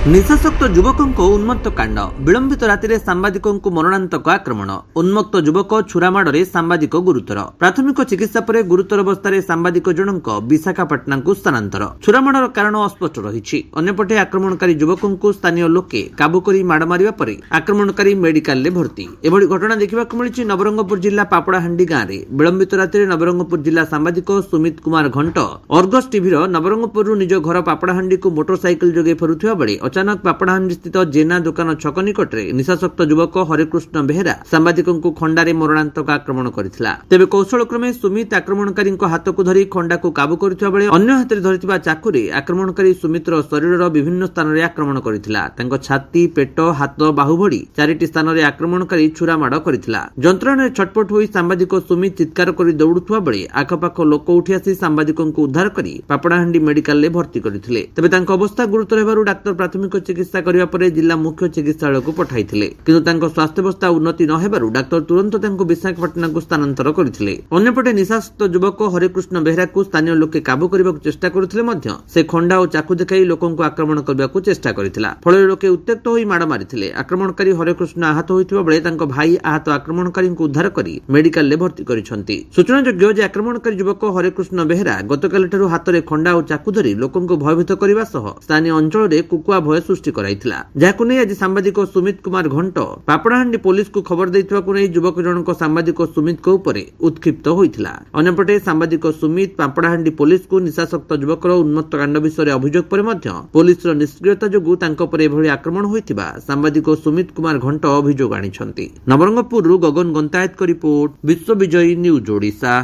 निशाशक्त युवकों उन्मत्त कांड विलंबित राति सांबादिकों मरणांतक आक्रमण उन्मत्त युवक छुरामाड़े सांबादिक गुरुतर प्राथमिक चिकित्सा पर गुरुतर अवस्था सांबादिक जनक विशाखापाटना को स्थानांतर छुरामाड़ कारण अस्पष्ट रही अन्यपटे आक्रमणकारी युवकों स्थानीय लोके काबू कर माड़ मारिबा परे आक्रमणकारी मेडिकल में भर्ती एभली घटना देखा मिली नवरंगपुर जिला पापड़ाहांडी गांव में विलंबित राति नवरंगपुर जिला सांबादिक सुमित कुमार घंट अर्गस टीवी नवरंगपुर निज घर पापड़ाहांडी को मोटरसाइकेल जोगे फेरुथिबा बेले अचानक पापड़ाहांडी स्थित जेना दुकान छक निकट में निशाशक्त युवक हरेकृष्ण बेहेरा सांबादिकों को खंडारे मरणांतक आक्रमण करथिला। तेबे कौशलक्रमे सुमित आक्रमणकारी हाथ को धरी खंडा को काबू करथिबा बेले अन्य हाथ में धरिथिबा चाकुरे आक्रमणकारी सुमित्र शरीर विभिन्न स्थान में आक्रमण करथिला। तांको छाती पेट हाथ बाहु भड़ी चारिटी स्थान में आक्रमणकारी छुरामाड़ करथिला। जंत्रणा छटपट होई सांबादिक सुमित चित्कार कर दौड़ुथुबा बेले आखपाख लोक उठी आसी सांबादिकों को उद्धार करी पापड़ाहांडी मेडिकल में भर्ती करथिले। तेबे तांको अवस्था गुरुतर हेबारु डाक्तर प्राथमिक चिकित्सा करिबा परे जिला मुख्य चिकित्सालय को पठाइथिले किंतु तांको स्वास्थ्यावस्था उन्नति न हेबारु डाक्तर तुरंत तांको विशाखापाटना को स्थानांतर करथिले। अन्यपटे निशाशक्त युवक हरेकृष्ण बेहेरा को स्थानीय लोके काबू करबाकू चेष्टा करथिले मध्य से खंडा और चाकू देखाई लोकों को आक्रमण करबाकू चेष्टा करथिला। फଳରେ लोके उत्त्यक्त होई माड़ मारिथिले। आक्रमणकारी हरेकृष्ण आहत होइथिबा बेले तांको भाई आहत आक्रमणकारी को उद्धार करी मेडिकल में भर्ती करिसंती। सूचनायोग्य जे आक्रमणकारी युवक हरेकृष्ण बेहेरा गतकालिठारु हातरे खंडा और चाकू धरी लोकों को भयभीत करबा सह स्थानीय अंचल में कुकुआ भय सृष्टि कराइथिला। जाहाकू नै आज सांबादिक सुमित कुमार घंट पापड़ाहांडी पुलिस को खबर दैथिबाकू नै युवक जनक सांबादिक सुमित को ऊपर उत्क्षिप्त होइथिला। अन्यपटे सांबादिक सुमित पापड़ाहांडी पुलिस को निशाशक्त युवकर उन्मत्त कांड विषय अभियोग पर मध्य पुलिस निष्क्रियता जोगु तांको पर एभली आक्रमण होइथिबा सांबादिक सुमित कुमार घंट अभियोग आनिछंती। नवरंगपुर गगन गंतायत को रिपोर्ट विश्व विजयी न्यूज ओडिशा।